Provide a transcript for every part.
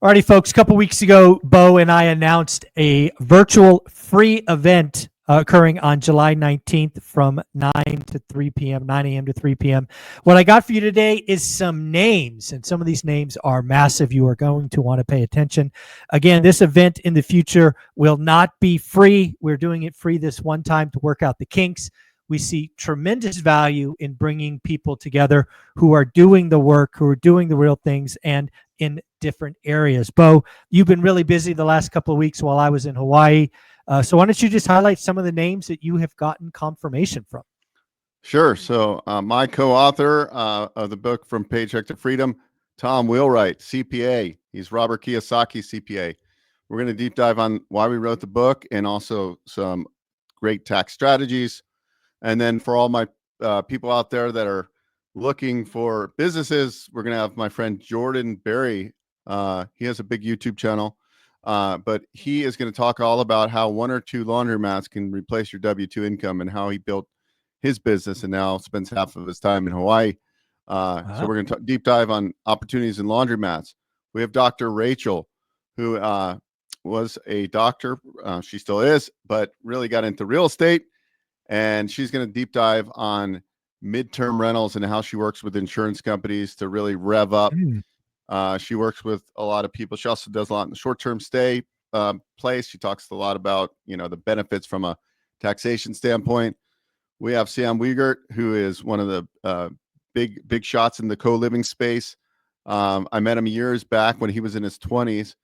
Alrighty, folks. A couple weeks ago, Bo and I announced a virtual free event occurring on July 19th from 9 to 3 p.m., 9 a.m. to 3 p.m. What I got for you today is some names, and some of these names are massive. You are going to want to pay attention. Again, this event in the future will not be free. We're doing it free this one time to work out the kinks. We see tremendous value in bringing people together who are doing the work, who are doing the real things, and in different areas. Bo, you've been really busy the last couple of weeks while I was in Hawaii. So why don't you just highlight some of the names that you have gotten confirmation from? Sure. So my co-author of the book From Paycheck to Freedom, Tom Wheelwright, CPA. He's Robert Kiyosaki's CPA. We're going to deep dive on why we wrote the book and also some great tax strategies. And then for all my people out there that are looking for businesses, we're going to have my friend Jordan Berry. He has a big YouTube channel, but he is going to talk all about how 1 or 2 laundromats can replace your W-2 income and how he built his business and now spends half of his time in Hawaii. So we're going to deep dive on opportunities in laundromats. We have Dr. Rachel, who was a doctor. She still is, but really got into real estate. And she's going to deep dive on midterm rentals and how she works with insurance companies to really rev up. She works with a lot of people. She also does a lot in the short-term stay place. She talks a lot about, the benefits from a taxation standpoint. We have Sam Wiegert, who is one of the big shots in the co-living space. I met him years back when he was in his 20s.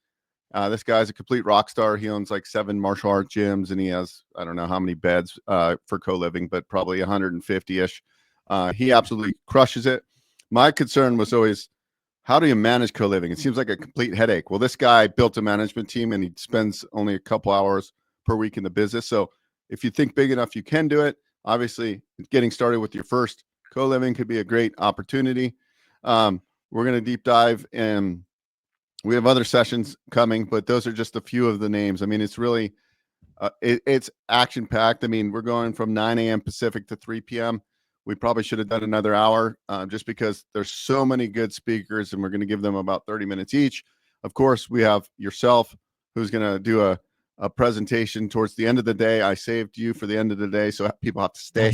This guy's a complete rock star. He owns like 7 martial art gyms, and he has, I don't know how many beds for co-living, but probably 150-ish. He absolutely crushes it. My concern was always, how do you manage co-living? It seems like a complete headache. Well, this guy built a management team, and he spends only a couple hours per week in the business. So if you think big enough, you can do it. Obviously, getting started with your first co-living could be a great opportunity. We're going to deep dive, and we have other sessions coming, but those are just a few of the names. I mean, it's really, it's action-packed. I mean, we're going from 9 a.m. Pacific to 3 p.m. We probably should have done another hour just because there's so many good speakers, and we're going to give them about 30 minutes each. Of course, we have yourself, who's going to do a presentation towards the end of the day. I saved you for the end of the day, so people have to stay.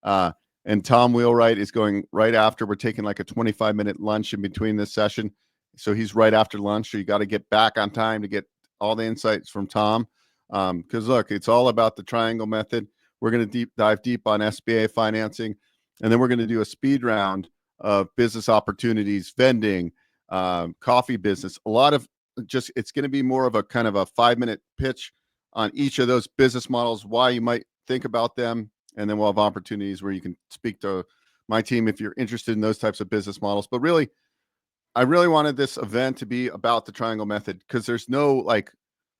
Nice. And Tom Wheelwright is going right after. We're taking like a 25-minute lunch in between this session. So he's right after lunch. So you got to get back on time to get all the insights from Tom. Because look, it's all about the triangle method. We're going to dive deep on SBA financing. And then we're going to do a speed round of business opportunities, vending, coffee business. A lot of it's going to be more of a kind of a 5-minute pitch on each of those business models, why you might think about them. And then we'll have opportunities where you can speak to my team if you're interested in those types of business models. But really, I really wanted this event to be about the triangle method, because there's no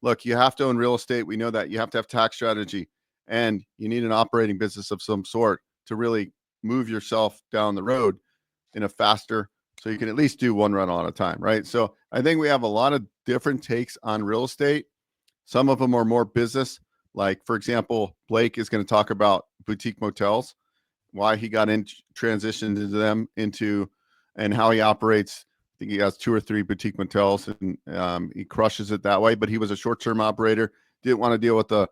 look, you have to own real estate. We know that. You have to have tax strategy, and you need an operating business of some sort to really move yourself down the road in a faster, so you can at least do one rental at a time, right? So I think we have a lot of different takes on real estate. Some of them are more business. Like, for example, Blake is going to talk about boutique motels, why he got transitioned into them, and how he operates. I think he has 2 or 3 boutique motels, and he crushes it that way. But he was a short-term operator, didn't want to deal with the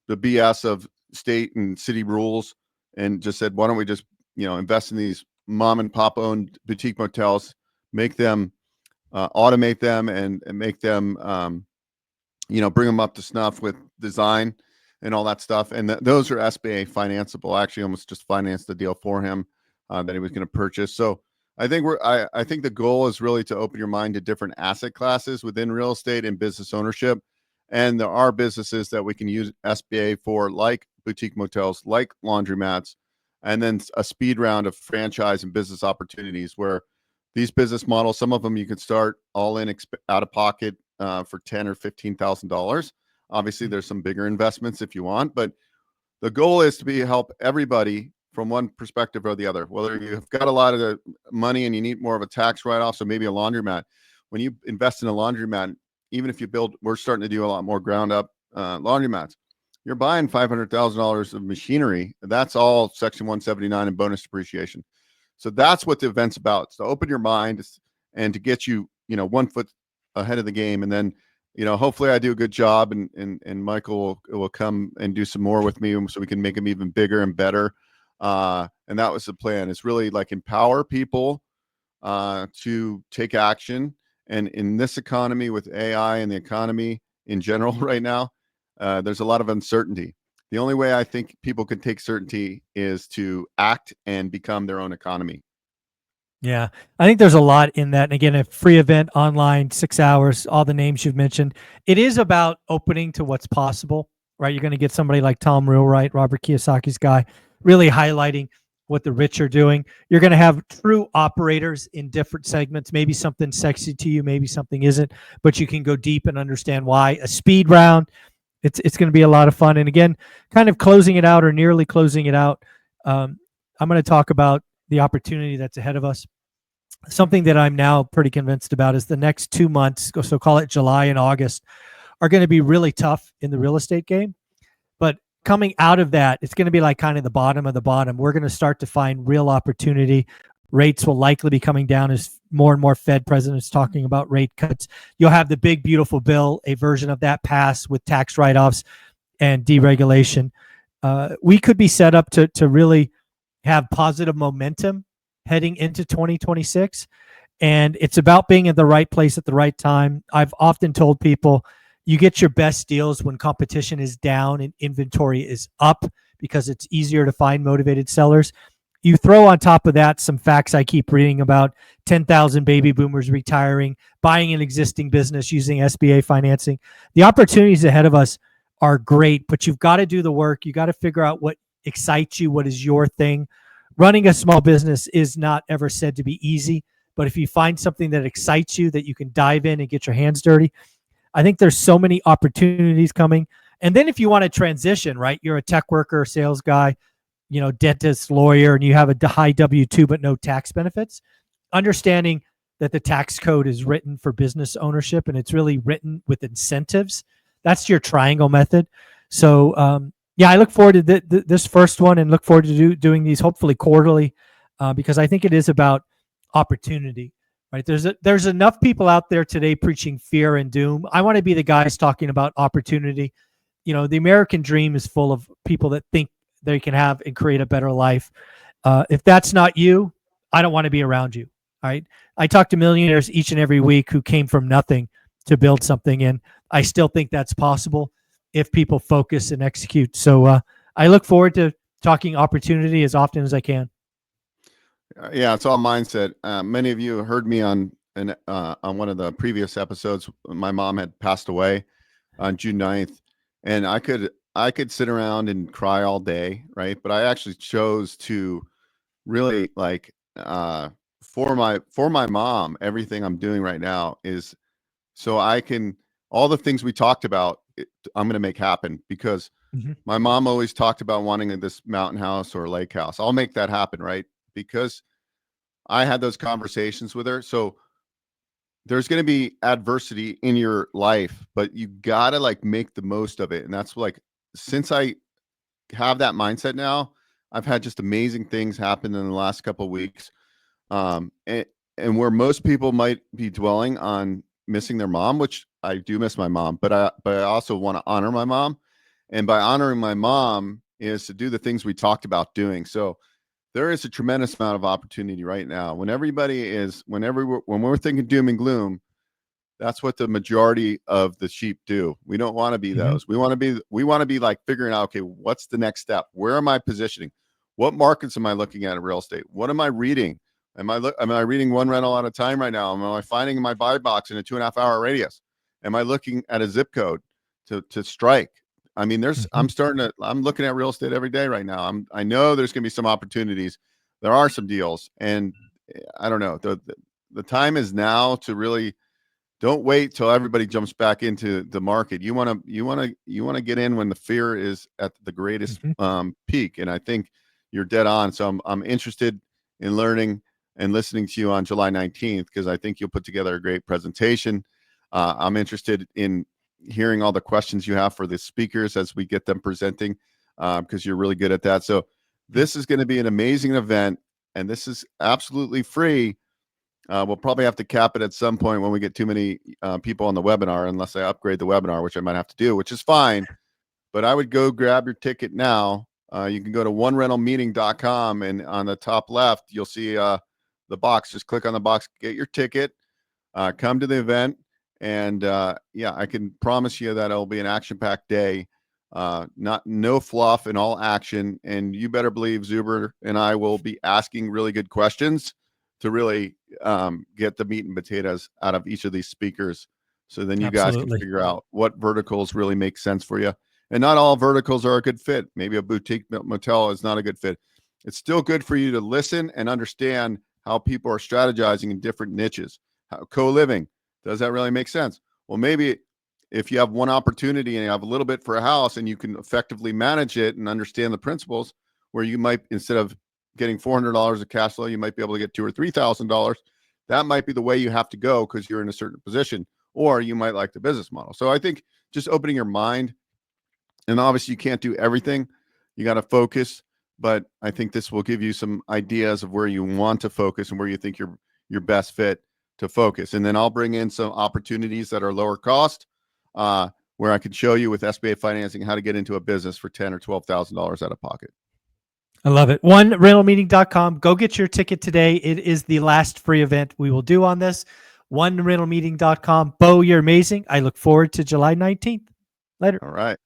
BS of state and city rules, and just said, why don't we just invest in these mom and pop owned boutique motels, make them automate them, and make them bring them up to snuff with design and all that stuff. And those are SBA financeable. I actually almost just financed the deal for him that he was going to purchase. So I think I think the goal is really to open your mind to different asset classes within real estate and business ownership. And there are businesses that we can use SBA for, like boutique motels, like laundromats, and then a speed round of franchise and business opportunities where these business models, some of them you can start all in out of pocket for $10,000 or $15,000. Obviously, there's some bigger investments if you want, but the goal is to help everybody from one perspective or the other. Whether you've got a lot of the money and you need more of a tax write-off, so maybe a laundromat. When you invest in a laundromat, even if you we're starting to do a lot more ground up laundromats. You're buying $500,000 of machinery. That's all Section 179 and bonus depreciation. So that's what the event's about. It's to open your mind and to get you, 1 foot ahead of the game. And then, hopefully I do a good job, and Michael will come and do some more with me so we can make them even bigger and better. And that was the plan, is really like empower people to take action. And in this economy with AI and the economy in general right now, there's a lot of uncertainty. The only way I think people can take certainty is to act and become their own economy. Yeah, I think there's a lot in that. And again, a free event online, 6 hours, all the names you've mentioned. It is about opening to what's possible, right? You're going to get somebody like Tom Wheelwright, Robert Kiyosaki's guy, really highlighting what the rich are doing. You're going to have true operators in different segments. Maybe something sexy to you, maybe something isn't, but you can go deep and understand why. A speed round, it's going to be a lot of fun. And again, kind of closing it out or nearly closing it out, I'm going to talk about the opportunity that's ahead of us. Something that I'm now pretty convinced about is the next 2 months, so call it July and August, are going to be really tough in the real estate game. But coming out of that, it's going to be like kind of the bottom of the bottom. We're going to start to find real opportunity. Rates will likely be coming down as more and more Fed presidents talking about rate cuts. You'll have the big, beautiful bill, a version of that pass with tax write-offs and deregulation. We could be set up to really have positive momentum heading into 2026. And it's about being in the right place at the right time. I've often told people you get your best deals when competition is down and inventory is up, because it's easier to find motivated sellers. You throw on top of that some facts I keep reading about 10,000 baby boomers retiring, buying an existing business using SBA financing. The opportunities ahead of us are great, but you've got to do the work. You got to figure out what excites you, what is your thing. Running a small business is not ever said to be easy, but if you find something that excites you, that you can dive in and get your hands dirty, I think there's so many opportunities coming. And then if you want to transition, right, you're a tech worker, sales guy, dentist, lawyer, and you have a high W-2 but no tax benefits, understanding that the tax code is written for business ownership and it's really written with incentives. That's your triangle method. So, yeah, I look forward to this first one and look forward to doing these hopefully quarterly, because I think it is about opportunity, right? There's enough people out there today preaching fear and doom. I want to be the guys talking about opportunity. The American dream is full of people that think they can have and create a better life. If that's not you, I don't want to be around you. All right. I talk to millionaires each and every week who came from nothing to build something, and I still think that's possible if people focus and execute. So I look forward to talking opportunity as often as I can. Yeah, it's all mindset. Many of you heard me on one of the previous episodes. My mom had passed away on June 9th, and I could sit around and cry all day, right? But I actually chose to really for my mom, everything I'm doing right now is so I can, all the things we talked about, I'm going to make happen, because my mom always talked about wanting this mountain house or lake house. I'll make that happen, right? Because I had those conversations with her. So there's going to be adversity in your life, but you got to make the most of it. And that's since I have that mindset now, I've had just amazing things happen in the last couple of weeks. And where most people might be dwelling on missing their mom, which I do miss my mom, but I also want to honor my mom. And by honoring my mom is to do the things we talked about doing. So there is a tremendous amount of opportunity right now. When we're thinking doom and gloom, that's what the majority of the sheep do. We don't want to be those. We want to be like figuring out, okay, what's the next step? Where am I positioning? What markets am I looking at in real estate? What am I reading? Am I reading one rental at a time right now? Am I finding my buy box in a 2.5 hour radius? Am I looking at a zip code to strike? I mean, I'm looking at real estate every day right now. I know there's going to be some opportunities. There are some deals, and I don't know. The time is now to really, don't wait till everybody jumps back into the market. You want to get in when the fear is at the greatest peak. And I think you're dead on. So I'm interested in learning and listening to you on July 19th, because I think you'll put together a great presentation. I'm interested in hearing all the questions you have for the speakers as we get them presenting, because you're really good at that. So this is going to be an amazing event, and this is absolutely free. We'll probably have to cap it at some point when we get too many people on the webinar, unless I upgrade the webinar, which I might have to do, which is fine. But I would go grab your ticket now. You can go to onerentalmeeting.com, and on the top left, you'll see the box. Just click on the box, get your ticket, come to the event. And yeah, I can promise you that it'll be an action-packed day. No fluff and all action. And you better believe Zuber and I will be asking really good questions to really get the meat and potatoes out of each of these speakers. So then you guys can figure out what verticals really make sense for you. And not all verticals are a good fit. Maybe a boutique motel is not a good fit. It's still good for you to listen and understand how people are strategizing in different niches. Co-living, does that really make sense? Well, maybe if you have one opportunity and you have a little bit for a house and you can effectively manage it and understand the principles, where you might, instead of getting $400 of cash flow, you might be able to get $2,000 or $3,000. That might be the way you have to go because you're in a certain position, or you might like the business model. So I think just opening your mind, and obviously you can't do everything. You got to focus, but I think this will give you some ideas of where you want to focus and where you think you're best fit to focus. And then I'll bring in some opportunities that are lower cost, where I can show you with SBA financing how to get into a business for $10,000 or $12,000 out of pocket. I love it. OneRentalMeeting.com. Go get your ticket today. It is the last free event we will do on this. OneRentalMeeting.com. Bo, you're amazing. I look forward to July 19th. Later. All right.